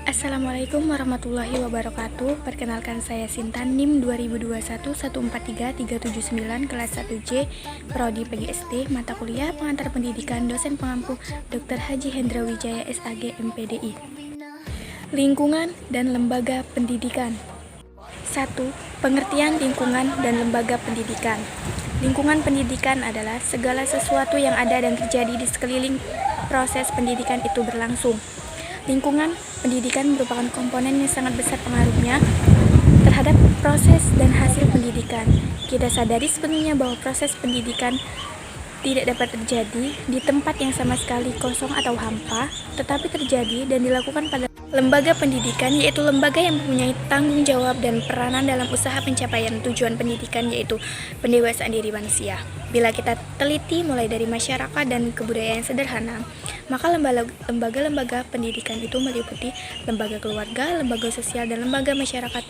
Assalamualaikum warahmatullahi wabarakatuh. Perkenalkan saya Sintan, NIM 2021-143-379, kelas 1J, Prodi PGST, mata kuliah Pengantar Pendidikan, dosen pengampu Dr. Haji Hendra Wijaya SAG MPDI. Lingkungan dan lembaga pendidikan. 1. Pengertian lingkungan dan lembaga pendidikan. Lingkungan pendidikan adalah segala sesuatu yang ada dan terjadi di sekeliling proses pendidikan itu berlangsung. Lingkungan pendidikan merupakan komponen yang sangat besar pengaruhnya terhadap proses dan hasil pendidikan. Kita sadari sepenuhnya bahwa proses pendidikan tidak dapat terjadi di tempat yang sama sekali kosong atau hampa, tetapi terjadi dan dilakukan pada lembaga pendidikan, yaitu lembaga yang mempunyai tanggung jawab dan peranan dalam usaha pencapaian tujuan pendidikan, yaitu pendewasaan diri manusia. Bila kita teliti mulai dari masyarakat dan kebudayaan sederhana, maka lembaga-lembaga pendidikan itu meliputi lembaga keluarga, lembaga sosial, dan lembaga masyarakat.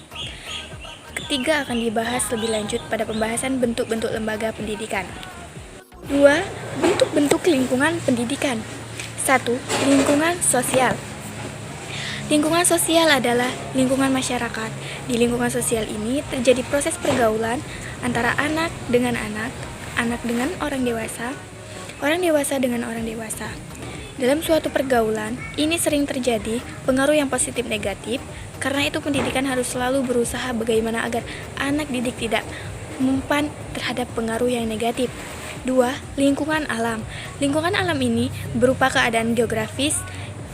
Ketiga akan dibahas lebih lanjut pada pembahasan bentuk-bentuk lembaga pendidikan. 2. Bentuk-bentuk lingkungan pendidikan. 1. Lingkungan sosial. Lingkungan sosial adalah lingkungan masyarakat. Di lingkungan sosial ini terjadi proses pergaulan antara anak dengan anak dengan orang dewasa dengan orang dewasa. Dalam suatu pergaulan, ini sering terjadi pengaruh yang positif negatif, karena itu pendidikan harus selalu berusaha bagaimana agar anak didik tidak mempan terhadap pengaruh yang negatif. 2. Lingkungan alam. Lingkungan alam ini berupa keadaan geografis,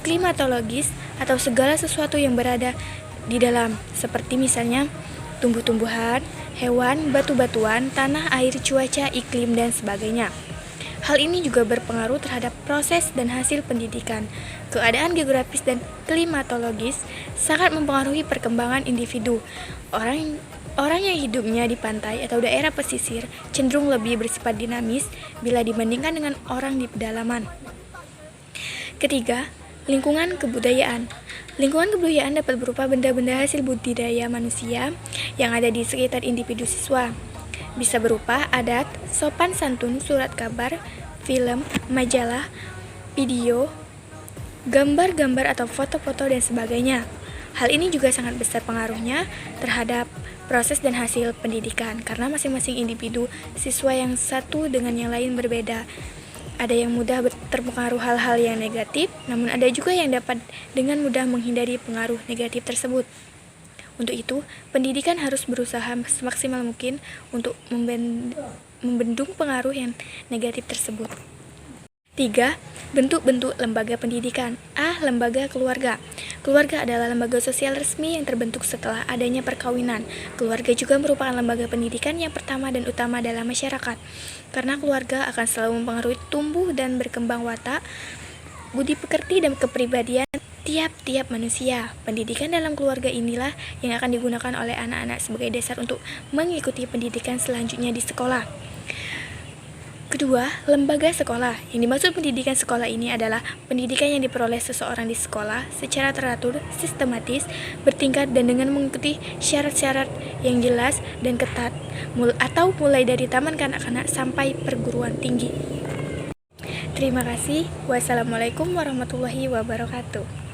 klimatologis, atau segala sesuatu yang berada di dalam, seperti misalnya tumbuh-tumbuhan, hewan, batu-batuan, tanah, air, cuaca, iklim, dan sebagainya. Hal ini juga berpengaruh terhadap proses dan hasil pendidikan. Keadaan geografis dan klimatologis sangat mempengaruhi perkembangan individu. Orang yang hidupnya di pantai atau daerah pesisir cenderung lebih bersifat dinamis bila dibandingkan dengan orang di pedalaman. Ketiga, lingkungan kebudayaan. Lingkungan kebudayaan dapat berupa benda-benda hasil budidaya manusia yang ada di sekitar individu siswa. Bisa berupa adat, sopan santun, surat kabar, film, majalah, video, gambar-gambar atau foto-foto, dan sebagainya. Hal ini juga sangat besar pengaruhnya terhadap proses dan hasil pendidikan, karena masing-masing individu siswa yang satu dengan yang lain berbeda. Ada yang mudah terpengaruh hal-hal yang negatif, namun ada juga yang dapat dengan mudah menghindari pengaruh negatif tersebut. Untuk itu, pendidikan harus berusaha semaksimal mungkin untuk membendung pengaruh yang negatif tersebut. 3. Bentuk-bentuk lembaga pendidikan. A. Lembaga keluarga. Keluarga adalah lembaga sosial resmi yang terbentuk setelah adanya perkawinan. Keluarga juga merupakan lembaga pendidikan yang pertama dan utama dalam masyarakat, karena keluarga akan selalu mempengaruhi tumbuh dan berkembang watak, budi pekerti, dan kepribadian tiap-tiap manusia. Pendidikan dalam keluarga inilah yang akan digunakan oleh anak-anak sebagai dasar untuk mengikuti pendidikan selanjutnya di sekolah. Kedua, lembaga sekolah. Yang dimaksud pendidikan sekolah ini adalah pendidikan yang diperoleh seseorang di sekolah secara teratur, sistematis, bertingkat, dan dengan mengikuti syarat-syarat yang jelas dan ketat, atau mulai dari taman kanak-kanak sampai perguruan tinggi. Terima kasih. Wassalamualaikum warahmatullahi wabarakatuh.